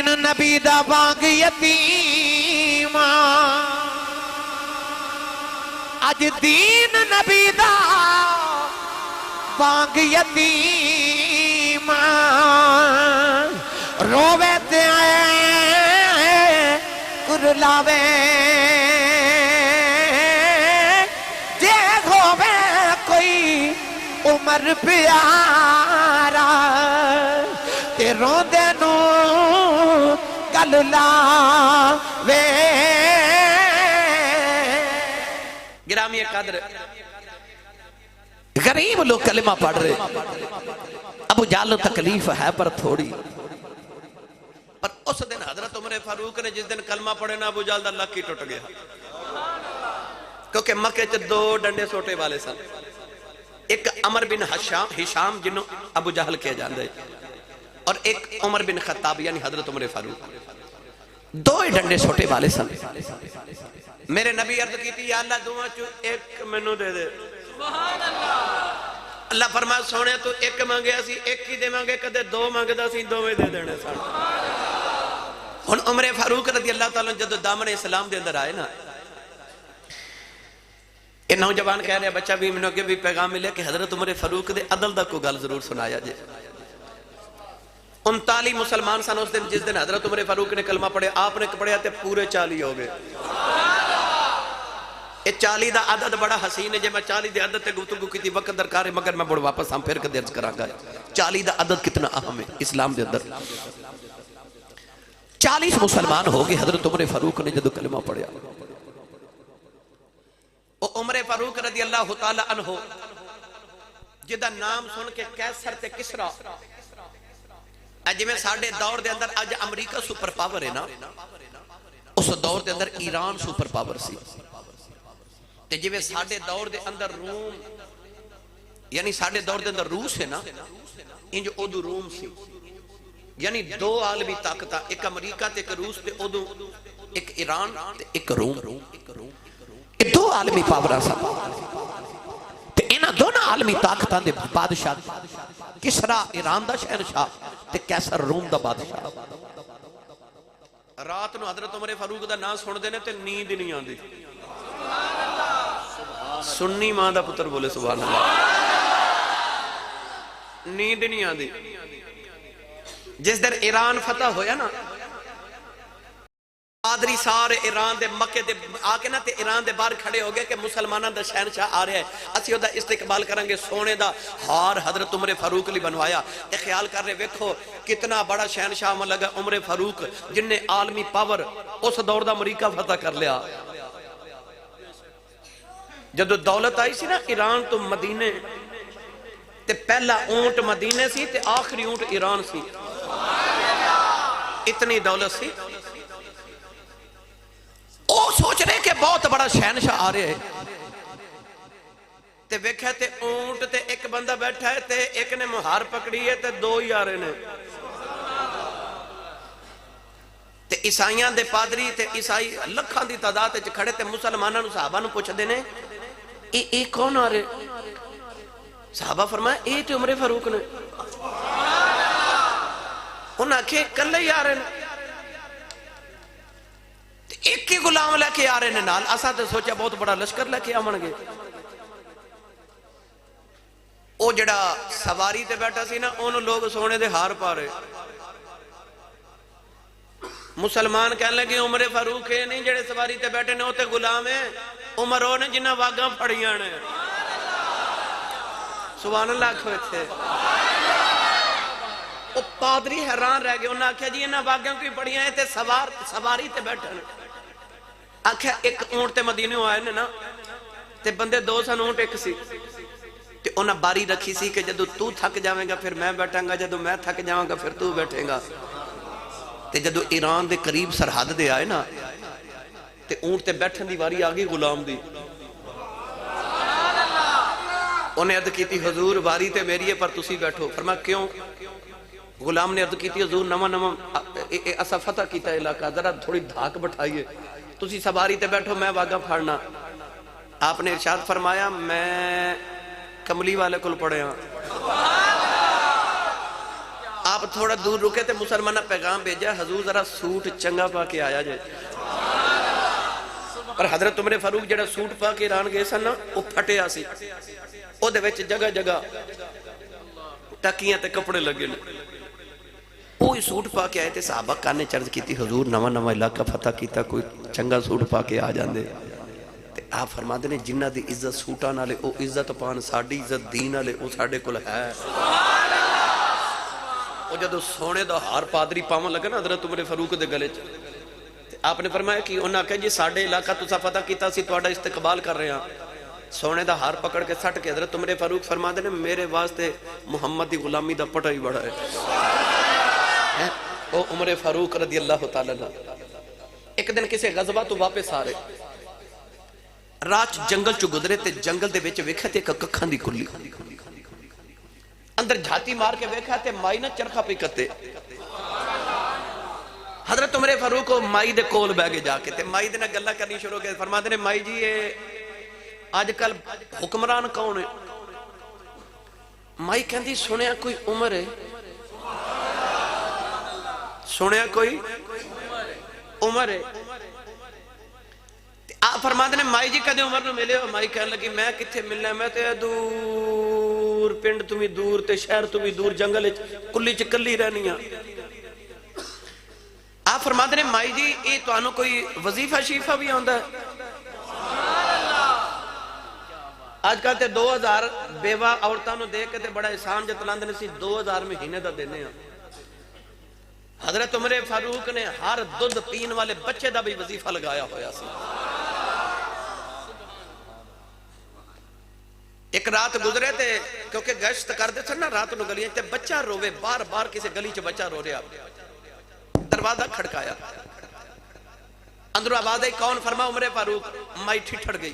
دین نبی دا بانگ یتیم اج دین نبی دا بانگ یتیم روے تے آئے کرلاوے جے ہووے کوئی عمر پیارا تے روندے نو گل لاوے گرامی قدر غریب لوگ کلمہ پڑھ رہے ابو جہل تکلیف ہے پر تھوڑی پر اس دن حضرت عمر فاروق نے جس دن کلمہ پڑھے نا ابو جہل دا لک ہی ٹوٹ گیا کیونکہ مکے چ دو ڈنڈے سوٹے والے سن ایک عمر بن ہشام جنہوں ابو جہل کہہ جاندے اور ایک عمر بن خطاب یعنی حضرت عمر فاروق دو ڈنڈے سوٹے والے سن میرے نبی عرض کی تھی یا اللہ دعا چو ایک منو دے دے اللہ فرمایا سونے تو ایک مانگے اسی ایک ہی دے مانگے کدے دو مانگے دا سی دو میں دے دینے سن ہن عمر فاروق رضی اللہ تعالیٰ جدو دامن اسلام دے اندر آئے نا یہ نوجوان کہہ رہے ہیں بچہ بھی منوں کے بھی پیغام ملے کہ حضرت عمر فاروق دے عدل دا کو گل ضرور سنایا جے 39 مسلمان سن اس دن جس دن حضرت عمر فاروق نے کلمہ پڑھے آپ نے پڑھے آتے پورے 40 ہو گئے یہ 40 دا عدد بڑا حسین ہے جے میں 40 دے عدد تے گفتگو کی تھی وقت درکار ہے مگر میں بڑھ واپس ہم پھر کے درج کرا گا 40 دا عدد کتنا اہم ہے اسلام دے اندر 40 مسلمان ہو گئے حضرت عمر فاروق نے جدو کلمہ پڑھیا عمر فاروق رضی اللہ تعالی عنہ جدہ نام سن کے کیسر تے کسرا جی میں ساڑھے دور دے اندر آج امریکہ سپر پاور ہے نا اس دور دے اندر ایران سپر پاور سی تے جی میں ساڑھے دور دے اندر روم یعنی ساڑھے دور دے اندر روس ہے نا ان جو ادو روم سی یعنی دو عالمی طاقتہ ایک امریکہ تے ایک روس تے ادو ایک ایران تے ایک روم یہ دو عالمی پاورہ سا تے انہاں دونوں عالمی طاقتان دے بادشاہ کسرا ایران دا شہنشاہ تے کیسر روم دا بادشاہ رات نو حضرت عمر فاروق دا نام سن دینے تے نیند نہیں آن دی سنی ماں دا پتر بولے سبحان اللہ نیند نہیں آن دی جس در ایران فتح ہویا نا پادری سارے ایران دے مکے دے آکے نا تے ایران دے باہر کھڑے ہو گئے کہ مسلمانہ دا شہنشاہ آ رہے ہیں اسی دا استقبال کرنگے سونے دا ہار حضرت عمر فاروق لی بنوایا ایک خیال کر رہے ویکھو کتنا بڑا شہنشاہ میں لگا عمر فاروق جن نے عالمی پاور اس دور دا امریکہ فتح کر لیا جدو دولت آئی سی نا ایران تو مدینے تے پہلا اونٹ مدینے سی تے آخری اونٹ ایران سی اتنی دولت سی وہ سوچ رہے کہ بہت بڑا شہنشاہ آ رہے ہیں تے ویکھے تے اونٹ تے ایک بندہ بیٹھا ہے تے ایک نے مہار پکڑی ہے تے دو ہی آ رہے نے تے عیسائیاں دے پادری تے عیسائی لکھاں دی تعداد تے کھڑے تے مسلمانوں صحابہ نو پوچھ دینے اے کون آ رہے صحابہ فرمایا اے تے عمر فاروق نے انہاں آکھے کلے ہی آ رہے نے ایک ہی غلام لے کے آ رہے نے نال اسا تے سوچا بہت بڑا لشکر لے کے آمن گے او جڑا سواری تے بیٹھا سی نا انہوں لوگ سونے دے ہار پا رہے مسلمان کہنے لگے عمر فاروق ہے نہیں جڑے سواری تے بیٹھے نے ہوتے غلام ہیں عمر ہو نے جنہ واگاں پھڑیاں نے سبحان اللہ کھوئے تھے وہ پادری حیران رہ گئے انہوں نے آکھا جی انہاں واگاں کوئی پڑیاں ہیں تے سواری تے بیٹھے نے آکھا ایک اونٹ تے مدینے ہوئے نے نا تے بندے دو سن اونٹ ایک سی تے انہاں باری رکھی سی کہ جدو تو تھک جاویں گا پھر میں بیٹھاں گا جدو میں تھک جاؤں گا پھر تو بیٹھیں گا تے جدو ایران دے قریب سرحد دے آئے نا تے اونٹ تے بیٹھن دی واری آگئی غلام دی انہیں عرض کی تھی حضور واری تے میری ہے پر تسی بیٹھو فرمایا کیوں غلام نے عرض کی تھی حضور نما نما اسا فتح کیتا علاقہ ذرا تھوڑی دھاک بٹھائیے تسی سواری تے بیٹھو میں واگا پھاڑنا آپ نے ارشاد فرمایا میں کملی والے کل پڑھے ہاں آپ تھوڑا دور رکے تھے، مسلمانہ پیغام بھیجا حضور ذرا سوٹ چنگا پا کے آیا جائے. اور حضرت عمر فاروق جڑا سوٹ پا کے ایران گئے سن نا وہ پھٹیا سی، او دے وچ جگہ جگہ ٹکیاں تے کپڑے لگے نے. وہی سوٹ پا کے آئے تھے. صحابہ کانے چرز کی تھی حضور نواں نواں علاقہ فتح کیتا، کوئی چنگا سوٹ پا کے آ جاندے. تے آپ فرماتے نے جنہ دی عزت سوٹاں نالے او عزت پان ساڈی عزت دین والے او ساڈے کول ہے. وہ جدو سونے دا ہار پادری پاون لگا نا حضرت عمر فاروق دے گلے چ، آپ نے فرمایا کہ انہاں کہا جی ساڈے علاقہ تسا فتح کیتا سی تہاڈا استقبال کر رہے ہیں. سونے دا ہار پکڑ کے سٹ کے حضرت عمر فاروق فرماتے نے میرے واسطے محمد دی غلامی دا پٹا ہی بڑا ہے. او عمر فاروق رضی اللہ تعالیٰ عنہ ایک دن کسی غزوہ تو واپس آ رہے، رات جنگل چو گزرے تے جنگل دے وچ ویکھیا تے ایک ککھاں دی کلی، اندر جھاتی مار کے ویکھیا تے مائی نہ چرخا پئی کتے. حضرت عمر فاروق کو مائی دے کول بیٹھ کے جا کے تے مائی دے نال گلاں کرنی شروع کر فرماتے نے مائی جی یہ آج کل حکمران کون ہے؟ مائی کہندی سنیا کوئی عمر ہے، سنیا کوئی عمر ہے. آپ فرماتے نے مائی جی کدے عمر نو ملے ہو؟ مائی کہنے لگی میں کتھے ملنا ہے، میں تے دور پنڈ تو بھی دور تے شہر تو بھی دور جنگل کلی چ کلی رہنی ہاں. آپ فرماتے نے مائی جی یہ تانوں کوئی وظیفہ شیفہ بھی آندا ہے؟ آج کل تے 2000 بیوہ عورتاں نو دے کے تے بڑا احسان جتلاندے نے سی 2000 مہینے دا دینے ہیں. حضرت عمر فاروق نے ہر دودھ پین والے بچے دا بھی وظیفہ لگایا ہویا سی. ایک رات گزرے تھے کیونکہ گشت کر دے سن نا رات نو گلیاں تے بچہ روے، بار بار کسی گلی چ بچہ رو رہا. دروازہ کھڑکایا، اندروں آواز آئی کون؟ فرمایا عمر فاروق. مائی ٹھٹھڑ گئی.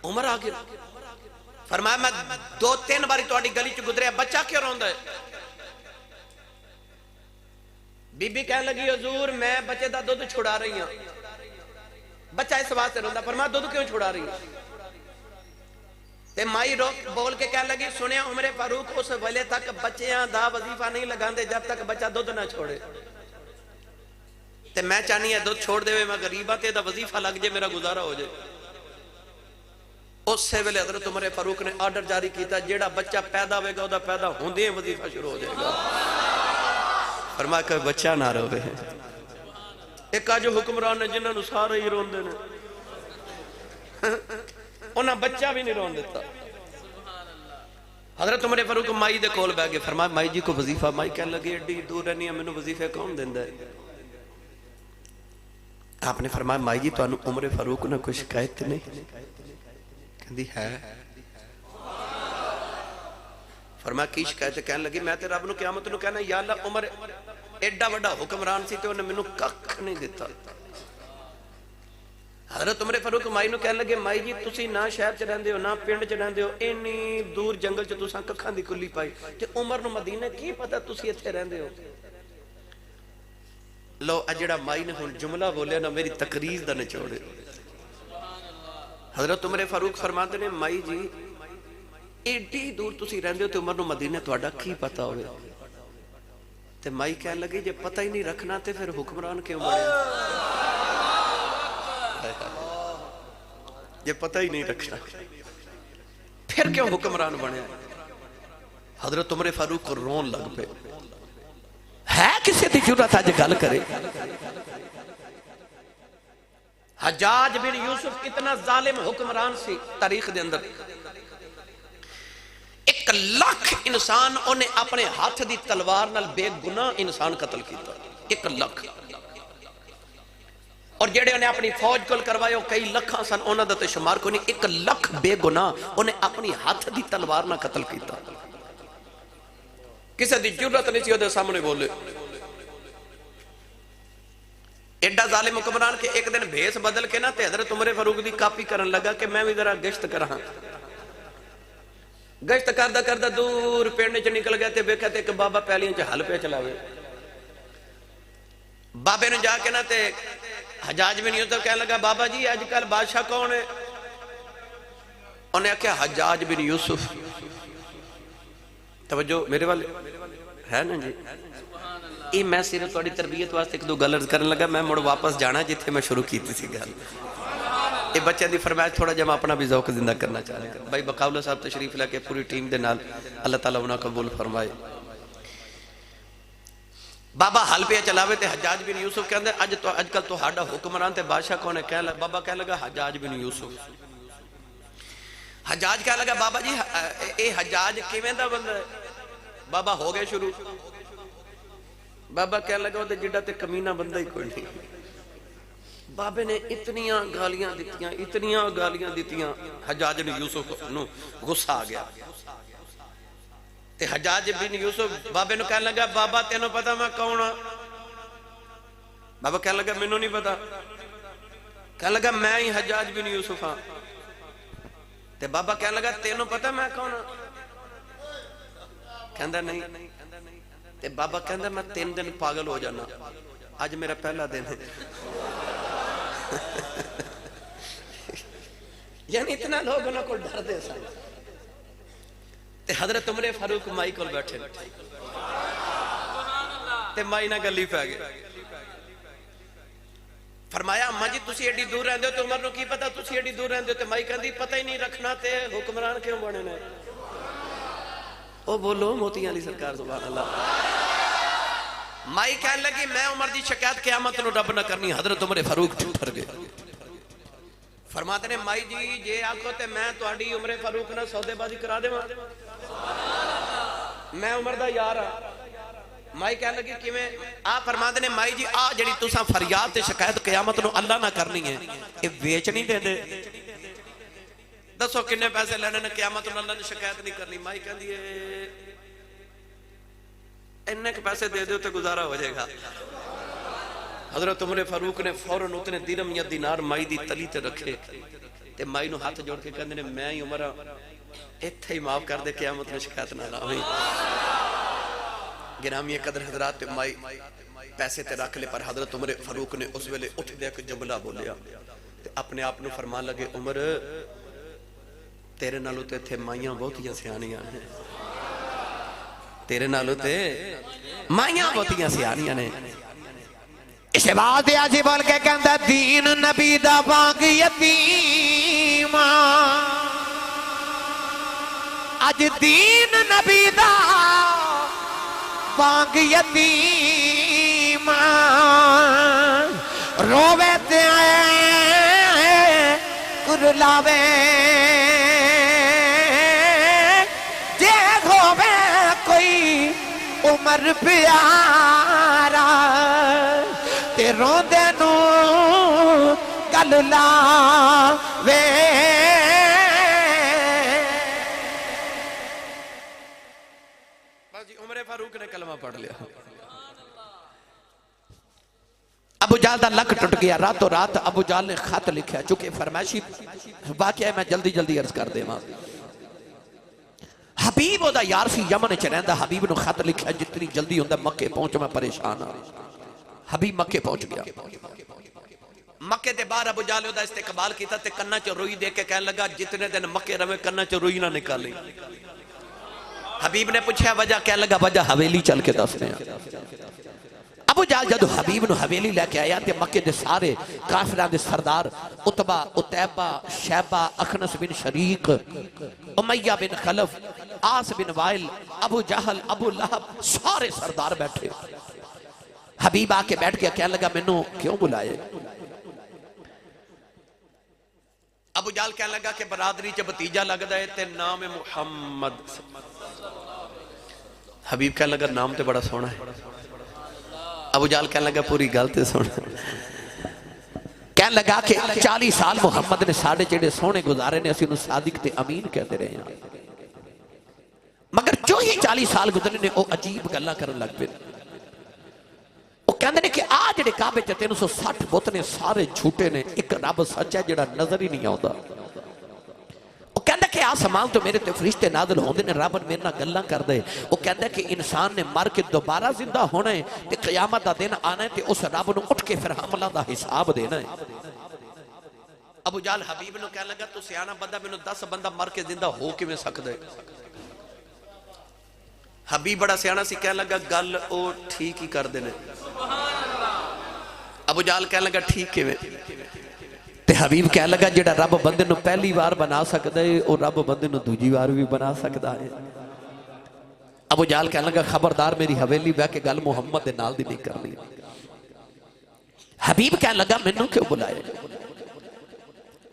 عمر آ گیا. فرمایا میں 2-3 باری تہاڈی گلی چ گزریا، بچہ کیوں روندا ہے؟ بی بی کہنے لگی حضور میں بچے دا دودھ چھڑا رہی ہوں. بچہ اس واسطے روندا. فرمایا دودھ کیوں چھڑا رہی ہے؟ تے مائی روک بول کے کہنے لگی سنیا عمر فاروق اس ویلے تک بچیاں دا وظیفہ نہیں لگاندے جب تک بچہ دودھ نہ چھوڑے. تے میں چاہنی ہے دودھ چھوڑ دے میں غریبہ تے دا وظیفہ لگ جے میرا گزارا ہو جائے. اس سے ویلے حضرت عمر فاروق نے آرڈر جاری کیتا جیڑا بچہ پیدا ہوئے گا دا پیدا ہوندے وظیفہ شروع ہو جائے گا. فرمایا کہ بچہ نہ روے. ایک آج حکمران نے جنہاں نو سارے ہی رون دینے انہاں بچہ بھی نہیں رون دیتا. حضرت عمر فاروق مائی دے کول بیٹھ کے فرمایا مائی جی کو وظیفہ. مائی کہنے لگی ایڈی دور رہنی ہے مینوں وظیفے کون دیندا ہے؟ آپ نے فرمایا مائی جی تانوں عمر فاروق نے کوئی شکایت نہیں؟ کہندی ہے. فرمایا کی شکایت ہے؟ کہنے لگی میں تے رب نو قیامت نو کہنا یا اللہ عمر ایڈا بڑا حکمران سی تے انہیں مینوں ککھ نہیں دیتا. حضرت عمر فاروق مائی نو کہنے لگے مائی جی تسی نہ شہر چ رہندے ہو نہ پنڈ چ رہندے ہو، اینی دور جنگل چ تساں ککھاں دی کلی پائی تے عمر نو مدینے کی پتہ تسی ایتھے رہندے ہو. لو اجڑا مائی نے ہن جملہ بولیا نا میری تقریر دا نچوڑے. حضرت عمر فاروق فرماتے نے مائی جی ایڈی دور تسی رہندے ہو تے عمر نو مدینے تہاڈا کی پتہ ہوئے؟ تے مائی کہنے لگی جے پتہ ہی نہیں رکھنا تے پھر حکمران کیوں بنے؟ جے پتہ ہی نہیں رکھنا پھر کیوں حکمران بنے؟ حضرت عمر فاروق کو رون لگ پے. ہے کسی دی جرات آج گل کرے؟ حجاج بن یوسف کتنا ظالم حکمران سی تاریخ دے اندر. 1 لاکھ انسان انہیں اپنے ہاتھ دی تلوار نال بے گناہ انسان قتل کیتا. 1 لاکھ. اور جڑے انہیں اپنی فوج کل کروائے ہو کئی لکھاں سن انہاں دا تے شمار کو نہیں. 1 لاکھ بے گناہ انہیں اپنی ہاتھ دی تلوار نہ قتل کیتا. کسی دی جرت نہیں سی دے سامنے بولے. ایڈا ظالم حکمران کہ ایک دن بھیس بدل کے نا تے حضرت عمر فاروق دی کاپی کرن لگا کہ میں بھی ذرا گشت کراں. گشت کردہ کردہ دور پیڑنے چ نکل گیا تے ویکھیا تے ایک بابا پیلیاں چ ہل پہ چلاوے. بابے نے جا کے نا تے حجاج بن یوسف کہنے لگا بابا جی آج کل بادشاہ کون ہے؟ انہیں کہا حجاج بن یوسف. توجہ میرے والے ہے نا جی. یہ میں صرف تھوڑی تربیت واسطے ایک دو گل عرض کرنے لگا. میں مڑ واپس جانا جتھے میں شروع کی تھی گل. یہ بچے دی فرمائش تھوڑا جا میں اپنا بھی ذوق زندہ کرنا چاہ رہا ہوں. بھائی بقاولہ صاحب تشریف لے کے پوری ٹیم دے نال اللہ تعالیٰ انہاں قبول فرمائے. بابا حل پہ چلاوے تے حجاج بن یوسف کے اندر اج کل تو ہاڈا حکمران تے بادشاہ کون ہے. بابا کہہ لگا حجاج بن یوسف. حجاج کہہ لگا بابا جی اے حجاج کیویں دا بندہ ہے. بابا ہو گئے شروع. بابا کہہ لگا وہ جڑا تے کمینہ بندہ ہی کوئی نہیں. بابے نے اتنیاں گالیاں دیتیاں حجاج بن یوسف نو غصہ آ گیا. تے حجاج بن یوسف بابے نو کہنے لگا بابا تینوں پتا میں کون ہاں. بابا کہنے لگا مینوں نہیں پتا. کہنے لگا میں ہی حجاج بن یوسف ہاں. تے بابا کہنے لگا تینوں پتا میں کون ہاں. کہندا نہیں. تے بابا کہندا میں 3 دن پاگل ہو جانا. آج میرا پہلا دن ہے. یعنی اتنا لوگ انہوں کو ڈر دے سن. تے حضرت عمر فاروق مائی کو بیٹھے تے مائی نہ گلی پہ گئے. فرمایا اماں جی تسی ایڈی دور رہندے ہو تے عمر نو کی پتا تسی ایڈی دور رہندے ہو. تے مائی کہندی پتہ ہی نہیں رکھنا تے حکمران کیوں بنے نے. او بولو موتی علی سرکار سبحان اللہ. مائی کہنے لگی میں عمر دی شکایت قیامت نو رب نہ کرنی. حضرت عمر فاروق چپ کر گئے. فرماتے نے مائی جی جے آکھو تے میں تہاڈی عمر فاروق نال سودے بازی کرا دیواں. میں عمر دا یار ہاں. مائی کہنے لگی کیویں. آپ فرماتے نے مائی جی آ جڑی تساں فریاد تے شکایت قیامت نو اللہ نہ کرنی ہے اے ویچ نہیں دے دے. دسو کنے پیسے لینے نے قیامت نو اللہ نے شکایت نہیں کرنی. مائی کہندی ہے اننے کے پیسے دے دو تے گزارا ہو جائے گا. حضرت عمر فاروق نے فوراً اتنے درہم یا دینار مائی دی تلی تے رکھے تے مائی نو ہاتھ جوڑ کے کہندے نے میں ہی عمر ایتھے ہی معاف کر دے قیامت میں شکایت نہ ہوئی. گرامی قدر حضرات تے مائی پیسے تے رکھ لے. پر حضرت عمر فاروق نے اس ویلے اٹھ دے کے جملہ بولیا تے اپنے آپ نو فرمان لگے عمر تیرے نالوں تے تھے مائیاں بہتیاں سیانیاں ہیں. تیرے نالوں تے مائیاں بہتیاں سیانیاں نے. اسے بات دیا جی بول کے کہندہ دین نبی دا بانگ یتیم. اج دین نبی دا بانگ یتیم. روے تے کرلاوے جے گھوے کوئی عمر پیارا تے روندے نو گل لاوے. بس جی عمر فاروق نے کلمہ پڑھ لیا. ابو جہل دا لک ٹوٹ گیا. راتوں رات ابو جہل نے خط لکھا. چونکہ فرمائشی واقعہ ہے میں جلدی عرض کر دے ماں. حبیب دا یار سی یمن چ رہندا. حبیب نو خط لکھا جتنی جلدی ہوندا مکے پہنچ میں پریشان ہاں. حبیب مکے پہنچ گیا. مکے دے باہر ابو جہل دا استقبال کیتا تے کنا چ روئی دے کے کہنے لگا جتنے دن مکے رہے کنا چ روئی نہ نکالیں. حبیب نے پوچھا وجہ. کہنے لگا وجہ حویلی چل کے دستے ہیں. ابو جہل جدو حبیب نو حویلی لے کے آیا تے مکے دے سارے کافران دے سردار عتبہ عتیبہ شیبہ اخنس بن شریق امیہ بن خلف آس بن وائل ابو جہل ابو لہب سارے سردار بیٹھے. حبیب آ کے بیٹھ گیا. کہنے لگا مینوں کیوں بلائے. ابو جہل کہنے لگا کہ برادری چ بھتیجا لگدا ہے تے نام محمد. حبیب کہنے لگا نام تے بڑا سونا ہے. ابو جہل کہنے لگا پوری گل تے سن. کہنے لگا کہ 40 سال محمد نے ساڑھے جڑے سونے گزارے نے اسی انہوں صادق تے امین کہتے رہے ہیں. مگر جو ہی 40 سال گزرے نے وہ عجیب گلہ کرن لگ پہ. وہ کہندے نے کہ آج جڑے کعبے چ 360 بت نے سارے جھوٹے نے. ایک رب سچ ہے جڑا نظر ہی نہیں آتا. وہ کہندے کہ آسمان تو میرے تے فرشتے نازل ہوندے نے رب میرے نال گلاں کر دے. وہ کہندے کہ انسان نے مر کے دوبارہ زندہ ہونا ہے تے قیامت دا دن آنا ہے تے اس رب نو اٹھ کے پھر عملاں دا حساب دینا ہے. ابو جہل حبیب نو کہنے لگا تو سیانہ بندہ مینوں 10 بندہ مر کے زندہ ہو کیویں سکدا ہے. حبیب بڑا سیانا سی کہنے لگا گل او ٹھیک ہی کر دینے. ابو جہل کہنے لگا ٹھیک کے میں تے حبیب کہنے لگا جڑا رب بندے نو پہلی بار بنا سکتا ہے اور رب بندے نو دوجی بار بھی بنا سکتا ہے. ابو جہل کہنے لگا خبردار میری حویلی بہ کے گل محمد دے نال دی نہیں کرنی. حبیب کہنے لگا مینوں کیوں بلائے؟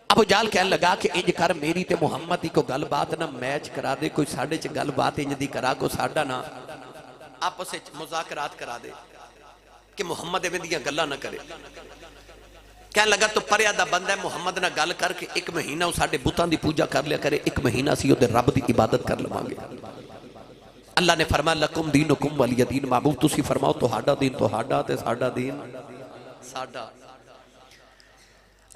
ابو جہل کہنے لگا کہ انج کر میری تے محمد دی کو گل بات نہ میچ کرا دے, کوئی ساڑھے چ گل بات انج دی کرا کو ساڑھا نہ آپس مذاکرات کرا دے کہ محمد ایویں دیاں گلاں نہ کرے. کہنے لگا تو پریا دا بندہ ہے, محمد نہ گل کر کے ایک مہینہ وہ ساڑھے بتاں دی پوجا کر لیا کرے, ایک مہینہ سی وہ رب دی عبادت کر لواں گے. اللہ نے فرمایا لکم دینکم ولی دین, محبوب تسی فرماؤ تہاڈا دین تہاڈا تے ساڈا دین ساڈا.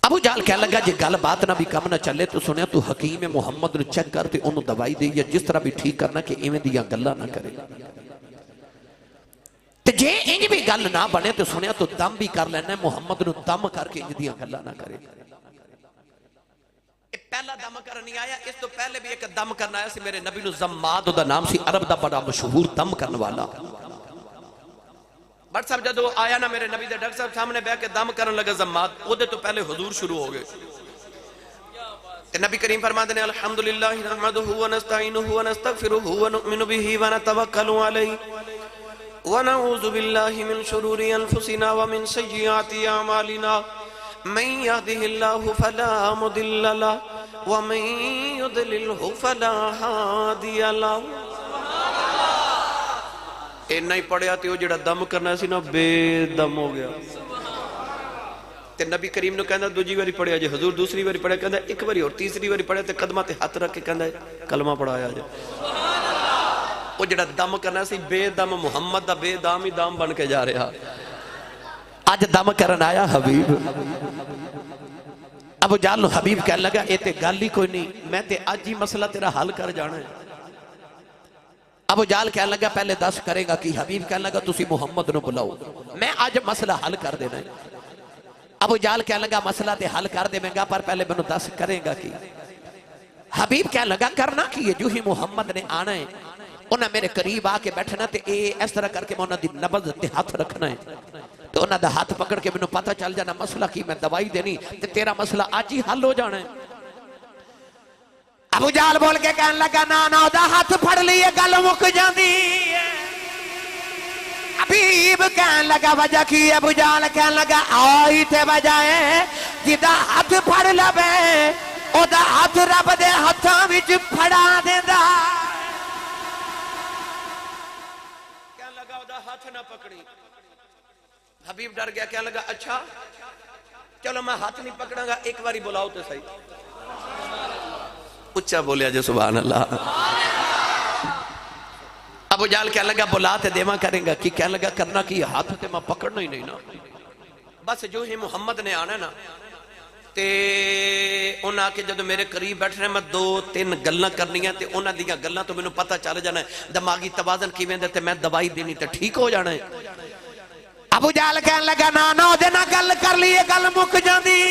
ابو جہل کہنے لگا جے گل بات نہ بھی کم نہ چلے تو سنیا تو حکیم محمد نو چیک کر تے انہوں دوائی دے یا جس طرح بھی ٹھیک کرنا کہ ایویں دیاں گلاں نہ کرے. تے جے انج بھی گل نہ بنے تو سنیا تو دم بھی کر لینا ہے, محمد نو دم کر کے انج دیاں گلاں نہ کرے. پہلا دم کرنی آیا, اس تو پہلے بھی ایک دم کرنا آیا سی میرے نبی نو زماد دا نام سی, عرب دا بڑا مشہور دم کرنے والا. بٹ صاحب جدو آیا نا میرے نبی دے ڈاکٹر صاحب سامنے بیٹھ کے دم کرنے لگا زماد, او دے تو پہلے حضور شروع ہو گئے. کہ نبی کریم فرماتے ہیں الحمدللہ نحمدہ ونستعینہ ونستغفرہ ونؤمن بہ ونتوکل علیہ ونعوذ باللہ من شرور انفسنا ومن سیئات اعمالنا من یهده اللہ فلا مضل له ومن یضللہ فلا ہادی له. اینا ہی پڑھیا تے وہ جڑا دم کرنا سی نا بے دم ہو گیا. تے نبی کریم نے کہندا دوجی واری پڑھیا جے, حضور دوسری واری پڑھیا, کہندا ایک واری اور تیسری واری پڑھیا تے قدمہ تے ہاتھ رکھ کے کہندا کلمہ پڑھایا جے. وہ جڑا دم کرنا سی بے دم, محمد دا بے دام ہی دام بن کے جا رہا. آج دم کرن آیا حبیب. ابو جہل نو حبیب کہنے لگا اے تے گل ہی کوئی نہیں, میں تے آج ہی مسئلہ تیرا حل کر جانا ہے. ابو جہل کہنے لگا پہلے دس کرے گا کی؟ حبیب کہنے لگا تسی محمد نو بلاؤ, میں آج مسئلہ حل کر دینا ہے. ابو جہل کہنے لگا مسئلہ تے حل کر دے میں گا, پر پہلے میں دس کرے گا کی؟ حبیب کہنے لگا کرنا کی ہے, جو ہی محمد نے آنا ہے انہاں میرے قریب آ کے بیٹھنا تے اے اس طرح کر کے میں انہاں دی نبض تے ہاتھ رکھنا ہے, تو انہاں دا ہاتھ پکڑ کے میں پتہ چل جانا مسئلہ کی, میں دوائی دینی تے تیرا مسئلہ آج ہی حل ہو جانا ہے. ابو جہل بول کے کہنے لگا نا دا ہاتھ پھڑ لیے گل مک جاندی. حبیب کہنے لگا وجہ کی؟ ابو جہل کہنے لگا آئی تے وجہ ہے جدا ہاتھ پھڑ لبے او دا ہاتھ رب دے ہاتھاں وچ پھڑا دیندا. کہنے لگا او دا ہاتھ نہ پکڑی. حبیب ڈر گیا, کہنے لگا اچھا چلو میں ہاتھ نہیں پکڑاں گا, ایک باری بلاؤ تے صحیح. اچھا بولیا جو سبحان اللہ. ابو جہل کہنے لگا بلا تے دیما کریں گا کی؟ کہنے لگا کرنا کی, ہاتھ تے میں پکڑنا ہی نہیں نا, بس جو ہی محمد نے آنا نا تے انہاں کے جدو میرے قریب بیٹھنے میں دو تین گلاں کرنی ہیں تے انہاں دیاں گلاں تو میں نے پتہ چل جانا ہے دماغی توازن کیویں دے تے میں دوائی دینی تے ٹھیک ہو جانا ہے. ابو جہل کہنے لگا نا دے نا گل کر لیے گل مک جاندی.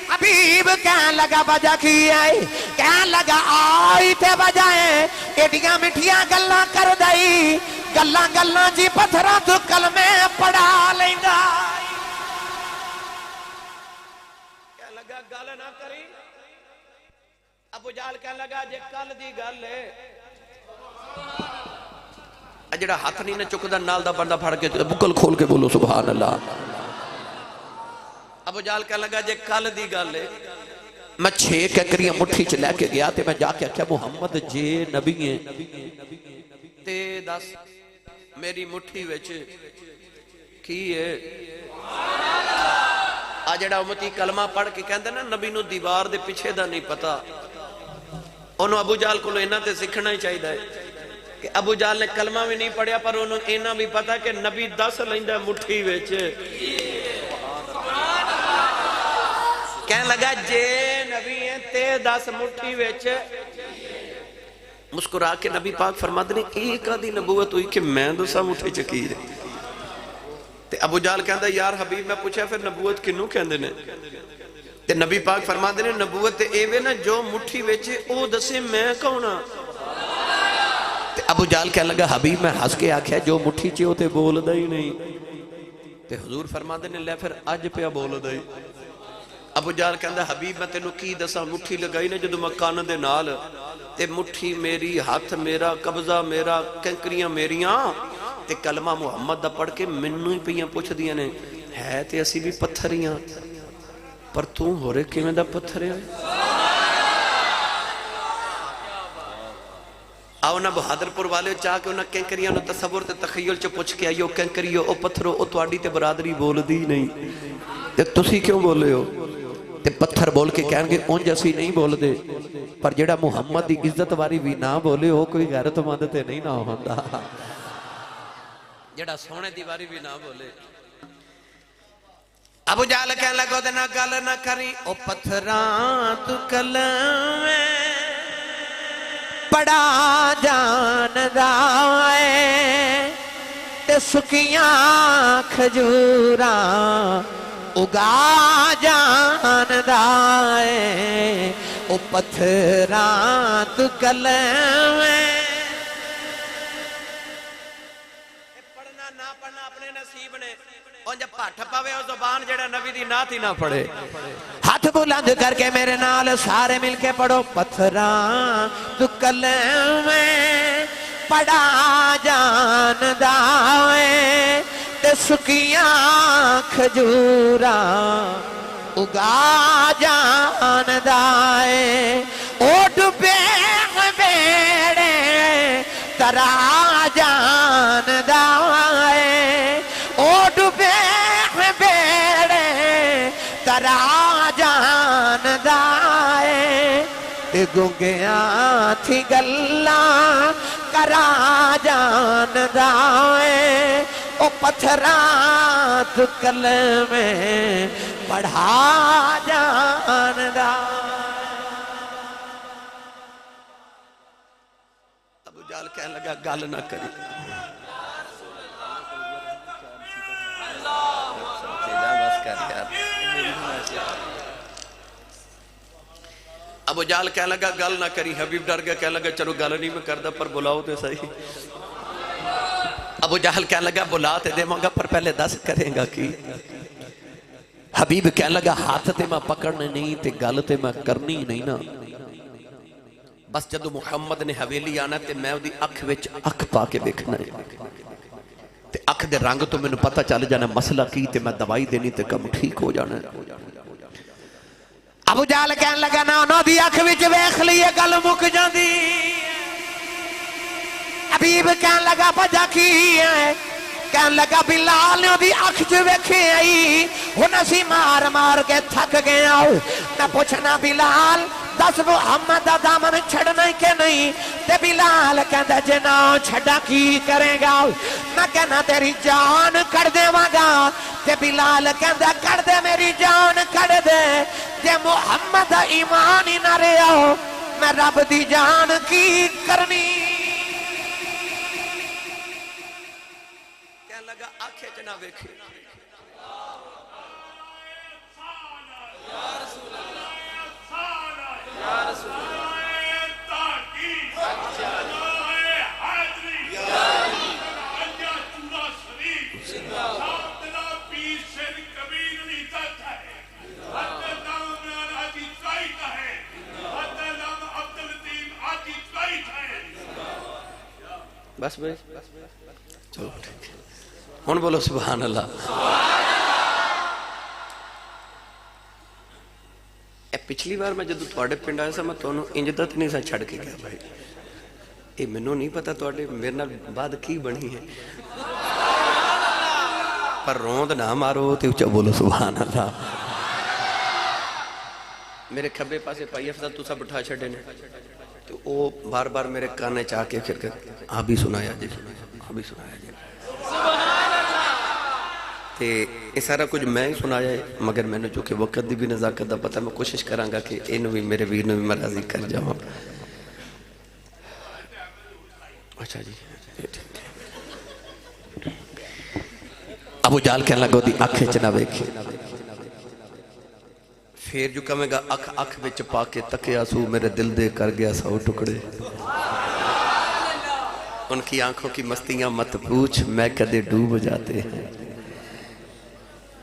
حبیب کہنے لگا وجہ کی ہے؟ کہنے لگا آئی تے وجہ ہے ایڈیاں مٹھیاں گلاں کر دئی, گلاں جی پتھراں تو کلمے پڑھا لیندا. کہنے لگا گل نہ کری. ابو جہل کہنے لگا جے کل دی گل ہے جڑا ہاتھ نہیں نہ چکدا نال دا بندہ پھڑ کے بکل کھول کے بولو سبحان اللہ. ابو جہل کہنے لگا جے کل دی گل ہے میں 6 ککریاں مٹھی چ لے کے گیا تے میں جا کے آکھیا محمد جے نبی ہیں تے دس میری مٹھی وچ کی ہے؟ آ جڑا امتی کلمہ پڑھ کے کہندا نا نبی نو دیوار دے پیچھے دا نہیں پتا, انہوں ابو جہل کو اینا تے سکھنا ہی چاہیے ہے کہ ابو جہل نے کلمہ بھی نہیں پڑھیا پر انہوں اینا بھی پتا کہ نبی 10 لیندا مٹھی وچ. کہنے لگا جے نبی ہیں تے 10 مٹھی وچ. مسکرا کے نبی پاک فرماتے ہیں ایک آدھی نبوت ہوئی کہ میں 10 مٹھی چکی ہے. تے ابو جہل کہندا یار حبیب میں پوچھا پھر نبوت کنوں کہندے نے؟ تے نبی پاک فرماتے ہیں نبوت ایویں نا جو مٹھی وچ او دسے میں کون ہاں. تے ابو جہل کہنے لگا حبیب میں ہس کے آکھیا جو مٹھی چ تے بولدا ہی نہیں تے حضور فرماندے نے لے پھر اج پیا بولدا ہی ابو جہل کہندا حبیب میں تینوں کی دساں مٹھی لگائی نے جدوں میں کان دے نال تے مٹھی میری ہاتھ میرا قبضہ میرا کنکریاں میریاں تے کلمہ محمد دا پڑھ کے منوں ہی پیاں پوچھ دیاں نے ہے تے اسی بھی پتھریاں پر تو ہو رہے کیویں دا پتھر ہے آؤ نا بہادر پور والے چاہ کے انہاں کینکریاں نو تصور تے تخیل چ پوچھ کے آئیو کینکریو او پتھرو او تواڈی تے برادری بول دی نہیں تے تسی کیوں بولے ہو تے پتھر بول کے کہیں گے اونج اسی نہیں بول دے پر جڑا محمد دی عزت واری بھی نہ بولے ہو کوئی غیرت مند تے نہیں نہ ہوندا جڑا سونے دی واری بھی نہ بولے ابو جہل کہنے لگا تے نہ گل نہ کری او پتھراں تو کلمے بڑا جاندا ہے تے سکیاں کھجوراں اگا جاندا ہے او پتھراں تو کلمے پڑھنا نہ پڑھنا اپنے نصیب نے اور جب پاٹھ پاوے او زبان جڑا نبی دی نعت ہی نہ پڑھے ہاتھ بلند کر کے میرے نال سارے مل کے پڑھو پتھراں تو کلمے پڑا جاندا ہے تے سکیاں کھجوراں اگا جاندا ہے او ڈبے بیڑے ترا جاندا ہے او ڈبے بیڑے ترا جاندا ہے تے گنگیاں تھی گلاں کرا جاندا ہے او پتھراں تو کلمے پڑھا جاندا ابو جہل کہنے لگا گل نہ کری ابو جہل کہنے لگا گل نہ کری حبیب ڈر گیا کہنے لگا چلو گل نہیں میں کردا پر بلاؤ تے صحیح ابو جہل کہنے لگا بلا تے دے مانگا پر پہلے دس کریں گا کی حبیب کہنے لگا ہاتھ تے میں پکڑنے نہیں تے گل تے میں کرنی نہیں نا بس جدو محمد نے حویلی آنا تے میں دی اکھ وچ اکھ پا کے دیکھنا ہے تے اکھ دے رنگ تو میں نے پتہ چل جانا مسئلہ کی تے میں دوائی دینی تے کم ٹھیک ہو جانا ہے ابو جہل کہنے لگا نا انہوں دی اکھ وچ ویکھ لیے گل مک جاندی حبیب کہنے لگا بجا کی ہے کہنے لگا بلال نے دی اکھ چ ویکھے آئی ہن اسی مار مار کے تھک گیا میں پوچھنا بلال دس محمد دا دامن چھڑنا کہ نہیں تے بلال کہندا جے نہ چھڑا کی کرے گا میں کہنا تیری جان کر دے گا تے بلال کہندا کر دے میری جان کر دے تے محمد دا ایمان ہی نہ رہیا میں رب دی جان کی کرنی کہنے لگا آنکھیں چ نہ ویکھے بس بھائی چلو ہن بولو سبحان اللہ اے پچھلی بار میں جدو تواڈے پنڈ آیا سا میں تانوں انجدت نہیں سا چھڑ کے گیا بھائی اے مینوں نہیں پتا تواڈے میرے نال بعد کی بنی ہے پر روند نہ مارو تے اچا بولو سبحان اللہ میرے کھبے پاسے پائی افضل تو سب بٹھا چھڑے نے تو وہ بار بار میرے کانے چاہ کے پھر کر آبی سنایا جی آبی سنایا جی تے یہ سارا کچھ میں ہی سنایا ہے مگر میں نے چونکہ وقت دی بھی نزاکت دا پتہ میں کوشش کراں گا کہ انہوں بھی میرے ویر نے بھی مرضی کر جاؤں اچھا جی ابو جہل کہنے لگا دی آنکھیں چ نہ ویکھے پھر جو کہے گا اکھ اکھ وچ پا کے تکیا سو میرے دل دے کر گیا سو ٹکڑے ان کی آنکھوں کی مستیاں مت پوچھ میں کدے ڈوب جاتے ہیں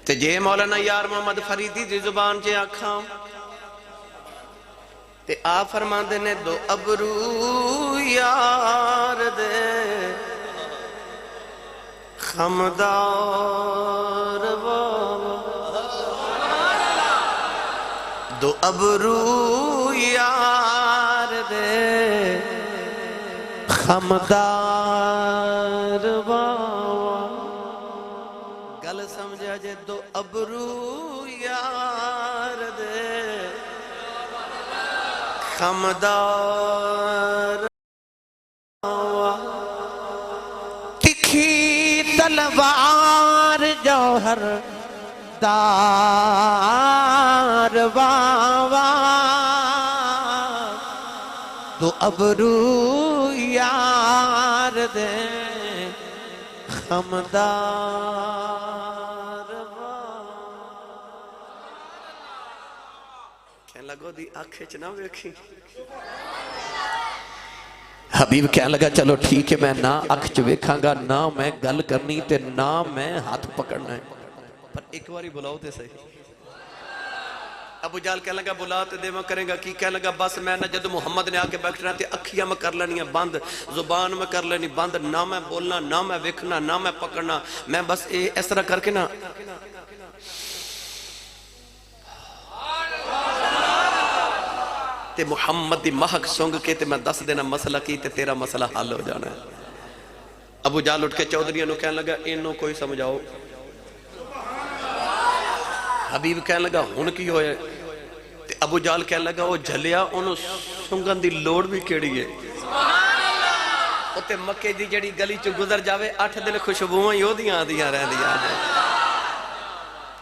تے جے مولانا یار محمد فریدی دی زبان چے آکھاں تے آ فرما دے نے دو ابرو یار دے خمدار بابا دو ابرو یار دے خمدار بابا گل سمجھا جے دو ابرو یار دے خمدار تکھی تلوار جوہر دار بابا دو ابرو یار دے خمدار بابا کہنے لگو دی آنکھیں چ نہ ویکھی حبیب کہنے لگا چلو ٹھیک ہے میں نہ اکھ چ ویکھاں گا نہ میں گل کرنی تے نہ میں ہاتھ پکڑنا ہے پر ایک باری بلاؤ تے صحیح ابو جال کہنے لگا بلا تے دیواں کریں گا کی کہنے لگا بس میں نہ جد محمد نے آکے بیٹھنا تے اکھیاں میں کر لینی بند زبان میں کر لینی بند نہ میں بولنا نہ میں ویکھنا نہ میں پکڑنا میں بس اس طرح کر کے نا تے محمد دی مہک سونگ کے تے میں دس دینا مسئلہ کی تے تیرا مسئلہ حل ہو جانا ہے ابو جال اٹھ کے چودھریوں نے کہنے لگا انہوں کوئی سمجھاؤ حبیب کہنے لگا ہن کی ہوئے تے ابو جال کہنے لگا وہ جھلیا انہوں سنگن دی لوڑ بھی کیڑی ہے تے مکے دی جڑی گلی چو گزر جاوے 8 دن خوشبوئیں یو دیاں آدیاں رہ دیاں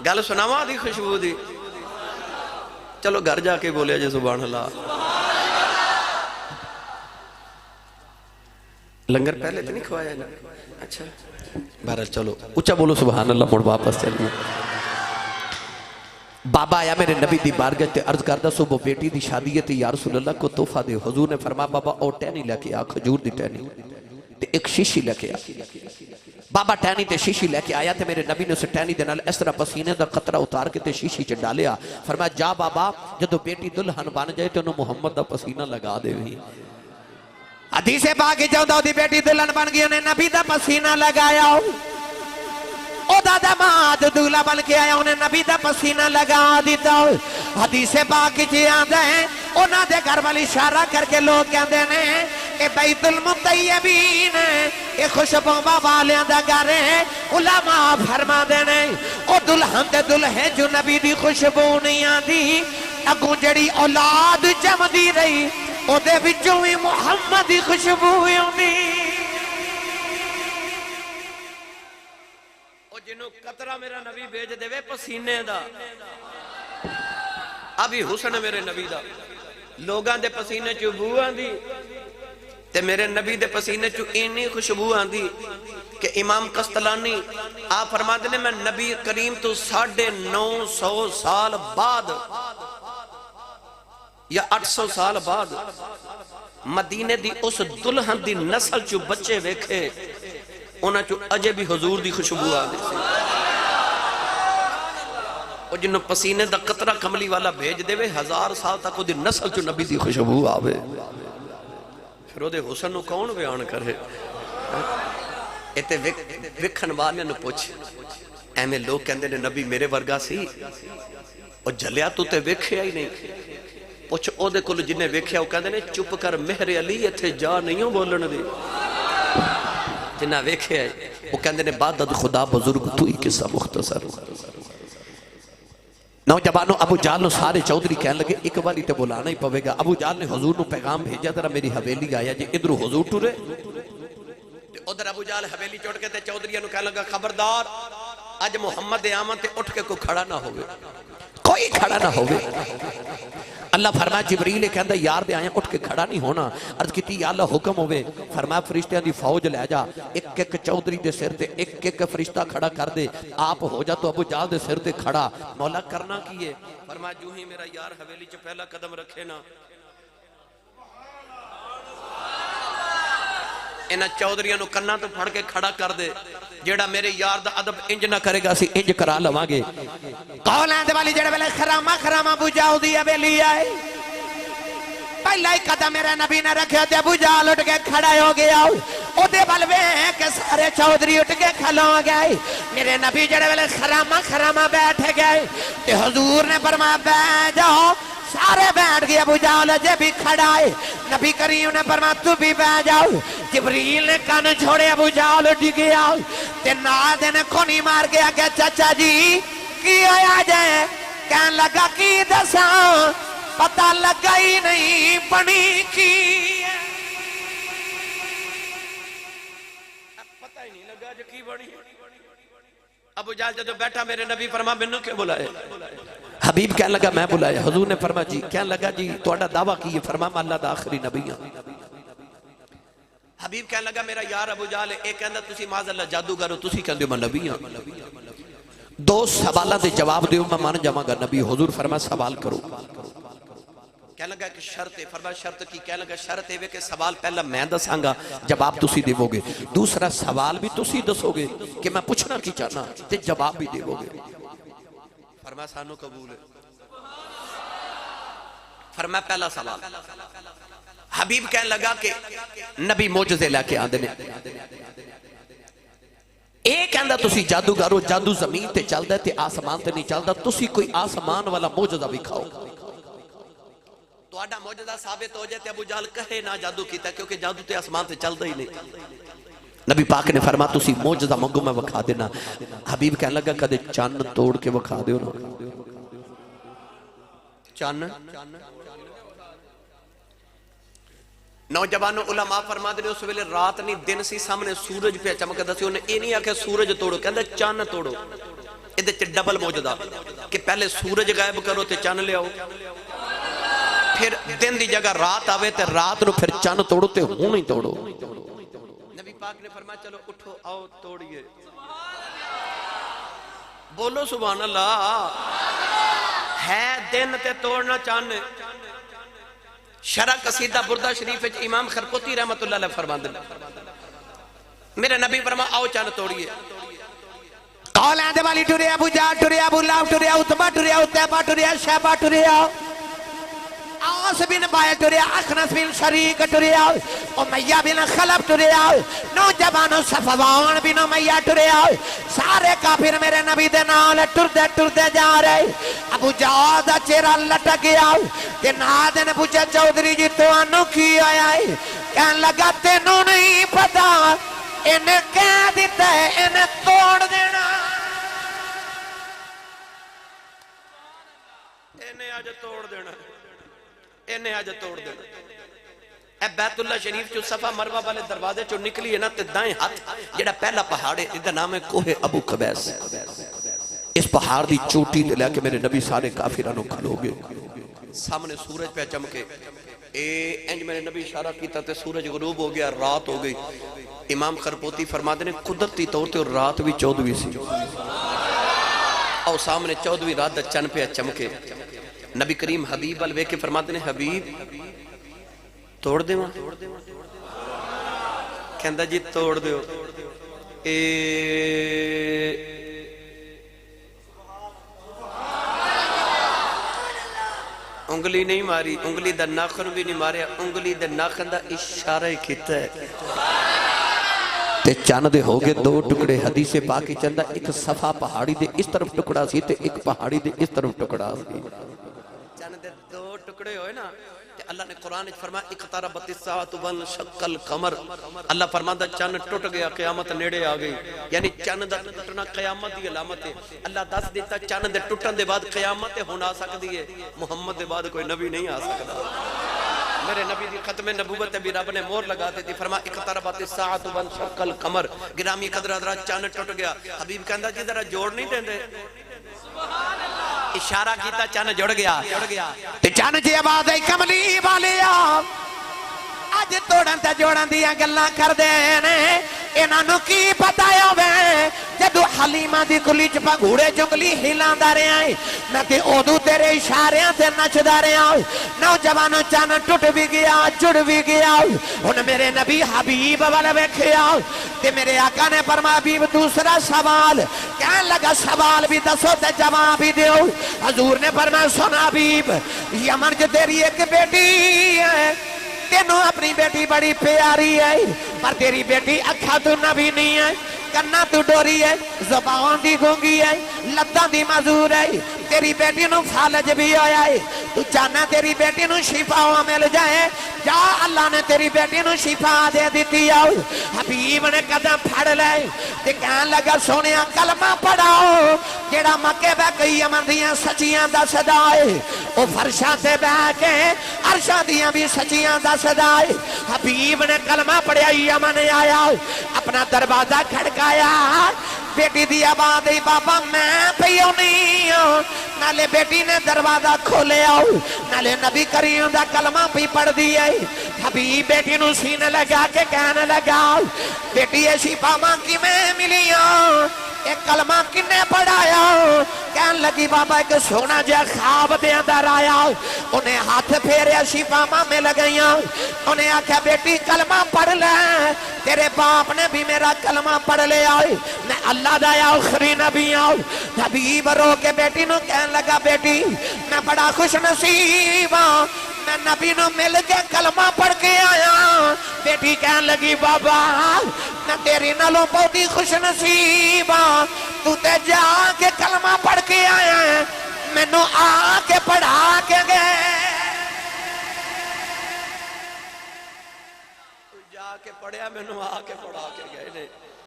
گل سناواں دی خوشبو دی چلو گھر جا کے بولے جے سبحان اللہ لنگر پہلے تو نہیں کھوایا نا اچھا بہرحال چلو اچھا بولو سبحان اللہ مڑ واپس چلیے بابا آیا میرے نبی دی بارگاہ تے عرض کردہ صبح بیٹی دی شادی ہے تے یا رسول اللہ کو تحفہ دے حضور نے فرمایا بابا او ٹہنی لے کے آ کھجور دی ٹہنی تے ایک شیشی لے کے آ بابا ٹہنی تے شیشی لے کے آیا تے میرے نبی نے اسے ٹہنی دے نال اس طرح پسینے دا قطرہ اتار کے تے شیشی چ ڈالیا فرمایا جا بابا جدو بیٹی دلہن بن جائے تے انہوں محمد دا پسینہ لگا دے ہوئی حدیث پاک جدو دی بیٹی دلہن بن گئی انہیں نبی دا پسینہ لگایا او دا دماد دولہ بن کے آیا انہیں نبی دا پسینہ لگا دیتا حدیث پاک جی آدھا ہے انہاں دے گھر والی اشارہ کر کے لوگ کہندے نے اے بیت المطیبین اے خوشبو والیاں دا گھر ہے علماء فرما دے نے او دلہن دے دلہے جو نبی دی خوشبو نہیں آدھی اگوں جڑی اولاد جم دی رہی او دے وچوں ہی محمد دی خوشبو ہوندی جنہوں قطرہ میرا نبی بھیج دے وے پسینے دا ابھی حسن میرے نبی دا لوگاں دے پسینے چو بو آندی تے میرے نبی دے پسینے چو اینی خوشبو آندی کہ امام قسطلانی آپ فرما دینے میں نبی کریم تو 950 سال بعد یا 800 سال بعد مدینے دی اس دلہن دی نسل چو بچے ویکھے انہاں چو اجے بھی حضور دی خوشبو آ دی سی اور جنہوں پسینے دا قطرہ کملی والا بھیج دے وے 1000 سال تک وہ دی نسل چو نبی دی خوشبو آوے پھر وہ دے حسن نو کون بیان کرے ایتے وکھن والے نو پوچھ ایمیں لوگ کہندے نے نبی میرے ورگا سی اور جلیا تو تے ویکھیا ہی نہیں پوچھ او دے کل جنہیں ویکھیا وہ کہندے نے چپ کر مہر علی ایتھے جا نہیں ہوں بولن دی جنہ ویکھے ہے وہ کہندے نے بعد خدا بزرگ تو ہی قصہ مختصر نوجوانوں ابو جال نو سارے چودھری کہنے لگے ایک باری تے بلانا ہی پوے گا ابو جال نے حضور نو پیغام بھیجا ترہ میری حویلی آیا جی ادھر حضور ٹورے ادھر ابو جال حویلی چوٹ کے تے چودھریوں نو کہنے لگا خبردار آج محمد آمن تے اٹھ کے کوئی کھڑا نہ ہوئے کوئی کھڑا نہ ہوئے اللہ فرمایا جبریل کہندہ یار دے آئیں اٹھ کے کھڑا نہیں ہونا عرض کی تھی یا اللہ حکم ہوئے فرمایا فرشتیاں دی فوج لے جا ایک چودھری دے سر دے ایک فرشتہ کھڑا کر دے آپ ہو جا تو ابو جال دے سر دے کھڑا مولا کرنا کیے فرمایا جو ہی میرا یار حویلی چ پہلا قدم رکھے نا انہاں چودھریاں نو کناں تو پھڑ کے کھڑا کر دے جیڑا میرے یار دا ادب انج نہ کرے گا اسی انج کرا لواں گے قولاں دے والی جڑے ویلے خراما ابو جہل دی حویلی آئے پہلا ہی قدم میرے نبی نے رکھیا تے ابو جہل اٹھ کے کھڑا ہو گیا او دے بل ویکھ کے سارے چودھری اٹھ کے کھلو گئے میرے نبی جڑے ویلے خراما بیٹھ گئے تے حضور نے فرمایا بیٹھ جاؤ سارے بیٹھ گئے ابو جہل جے بھی کھڑا ہے نبی کریم نے فرمایا تو بھی بیٹھ جاؤ جبریل نے کان چھوڑے ابو جہل اٹھ گیا تے ناد نے کھونی مار گیا کہ چچا جی کی آیا جائے کہنے لگا کی دساں پتہ لگا ہی نہیں بنی کی پتہ ہی نہیں لگا جو کی بنی ابو جہل جدو بیٹھا میرے نبی فرما منو کیوں بلائے حبیب کہنے لگا میں بلایا حضور نے فرما جی کہنے لگا جی توڑا دعویٰ کی فرما میں اللہ دا آخری نبی ہوں حبیب کہنے لگا میرا یار ابو جہل ایک کہندہ تسی معاذ اللہ جادوگر ہو تسی کہندے میں نبی ہوں دو سوالہ دے جواب دیو میں مان جاواں گا نبی حضور فرما سوال کرو کہنے لگا کہ شرط ہے فرما شرط کی کہنے لگا شرط ہے کہ سوال پہلا میں دساں گا جواب تسی دیو گے دوسرا سوال بھی تسی دسو گے کہ میں پوچھنا کی چاہنا تے جواب بھی دیو گے فرما سانو قبول ہے فرما پہلا سوال حبیب کہنے لگا کہ نبی موجزے لے کے آندے نے ایک کہندہ تسی جادوگر ہو جادو زمین تے چل دے تے آسمان تے نہیں چل دا تسی کوئی آسمان والا موجزہ بھی کھاؤ تو آڈا موجزہ ثابت ہو جائے تے ابو جہل کہے نہ جادو کیتا کیونکہ جادو تے آسمان تے چل دا ہی نہیں نبی پاک نے فرما تسی موجزہ منگو میں وکھا دینا حبیب کہنے لگا کدے چان توڑ کے وکھا دیو نا چان نوجوانوں علماء فرما دے اس ویلے رات نہیں دن سی سامنے سورج پہ چمکدا سی انہیں یہ نہیں آکھے سورج توڑو کہندے چان توڑو ادھے چ ڈبل موجودہ کہ پہلے سورج غائب کرو تے چان لے آؤ پھر دن دی جگہ رات آوے تے رات نو پھر چان توڑو تے ہوں نہیں توڑو نبی پاک نے فرمایا چلو اٹھو آؤ توڑیے بولو سبحان اللہ ہے دن تے توڑنا چاہنے شرح قصیدہ بردہ شریف امام خرقوتی رحمت اللہ علیہ فرمان دے میرے نبی فرما آؤ چاند توڑیے قولان دے والی ٹوریا ابو جہل ٹوریا ابو لہب ٹوریا اتبا ٹوریا اتبا ٹوریا شیبہ ٹوریا عاص بن بائے ٹوریا اخنس بن شریک ٹوریا امیہ بن خلب ٹوریا نوجوان صفوان بن امیہ ٹوریا سارے کافر میرے نبی دے نال ٹردے جا رہے ابو جہل دا چہرہ لٹک گیا کہ نادے نے پوچھا چودھری جی تو انو کی آیا ہے کہنے لگا تینوں نہیں پتا انہیں کہہ دیتا ہے انہیں توڑ دینا انہیں آج توڑ دینا انہیں آج توڑ دینا اے بیت اللہ شریف جو صفحہ مروہ والے دروازے جو نکلی ہے نا تے دائیں ہاتھ جڑا پہلا پہاڑے ادھا نام ہے کوہ ابو قبیس اس پہاڑ دی چوٹی دے لے کے میرے نبی سارے کافرانوں کھلو گے سامنے سورج پہ چمکے انج میرے نبی اشارہ کیتا تے سورج غروب ہو گیا رات ہو گئی امام خرپوتی فرما دینے قدرتی طور تے اور رات بھی 14 سی اور سامنے 14 رات دا چن پہ چمکے نبی کریم حبیب الوے کے فرما دینے حبیب توڑ دے ماں کہندہ جی توڑ دیو انگلی نہیں ماری انگلی دا ناخن بھی نہیں ماریا انگلی دا ناخن دا اشارہ کیتا ہے تے چاند دے ہوگے دو ٹکڑے حدیث پاکی چندہ ایک صفحہ پہاڑی دے اس طرف ٹکڑا سی تے ایک پہاڑی دے اس طرف ٹکڑا سی چاند دے دو ٹکڑے ہوئے نا تے اللہ نے قرآن فرمایا اقتربت الساعۃ وانشق القمر اللہ فرماتا چاند ٹوٹ گیا قیامت نیڑے آ گئی یعنی چاند دا ٹوٹنا قیامت دی علامت ہے اللہ دس دیتا چاند دے ٹوٹن دے بعد قیامت ہونا سکتی ہے محمد دے بعد کوئی نبی نہیں آ سکتا میرے نبی دی ختم نبوت بھی رب نے مور لگاتے تھی فرما اقتربت الساعۃ وانشق القمر گرامی قدر حضرات چاند ٹوٹ گیا حبیب کہندا جی ذرا جوڑ نہیں دیندے اشارہ کیتا چاند جڑ گیا تے چاند جی آواز ہے کملی والیا اج توڑن تے جوڑن دیاں گلاں کر دے نے انہاں نوں کی پتہ ہوے جدو حلیمہ دی کلی چ پگھوڑے چنگلی ہلاندا رہیا ہے میں تے اودو تیرے اشاریاں تے نچدا رہیا ہوں نوجوانوں چن ٹوٹ بھی گیا جڑ بھی گیا ہن میرے نبی حبیب والا ویکھیا تے میرے آقا نے فرمایا حبیب دوسرا سوال کہنے لگا سوال بھی دسو تے جواب بھی دیو حضور نے فرمایا سن حبیب یمن جو تیری ایک بیٹی ہے تینوں اپنی بیٹی بڑی پیاری ہے پر تیری بیٹی اکھا تو نبی نہیں ہے کنا تو ڈوری ہے زبان دی گونگی ہے لتاں دی معذور ہے تیری بیٹی نو فالج بھی ہویا ہے تو چاہنا تیری بیٹی نو شفا مل جائے جا اللہ نے تیری بیٹی نو شفا دے دیتی آؤ حبیب نے قدم پھڑ لے تے کہن لگا سونیا کلمہ پڑھاؤ جیڑا مکے بے کئی امن دیاں سچیاں دا صدائے او فرشاں تے بے کے عرشاں دیاں بھی سچیاں دا صدائے حبیب نے کلمہ پڑھیا یمن آیا اپنا دروازہ کھڑکایا بیٹی دی آواز آئی بابا میں پیو نہیں ہوں نالے بیٹی نے دروازہ کھولے آؤ نالے نبی کریم دا کلمہ بھی پڑھ دیا حبیب بیٹی نو سینے لگا کے کہنے لگا بیٹی ایسی پاما کی میں ملی ہوں ایک کلمہ کنے پڑھایا کہن لگی بابا ایک سونا جا خواب دے اندر آیا انہیں ہاتھ پھیرے شفاما میں لگئیاں انہیں آکھا بیٹی کلمہ پڑھ لے تیرے باپ نے بھی میرا کلمہ پڑھ لے آئے میں اللہ دا آخری نبی آؤں حبیب رو کے بیٹی نو کہن لگا بیٹی میں بڑا خوش نصیب ہوں میں نبی نو مل کے کلمہ پڑھ کے آیا بیٹی کہن لگی بابا میں تیری نالوں بہت ہی خوش نصیب ہوں تو تے جا کے کلمہ پڑھ کے آیا ہے میں نو آ کے پڑھا کے گئے جا کے پڑھیا میں نو آ کے پڑھا کے گئے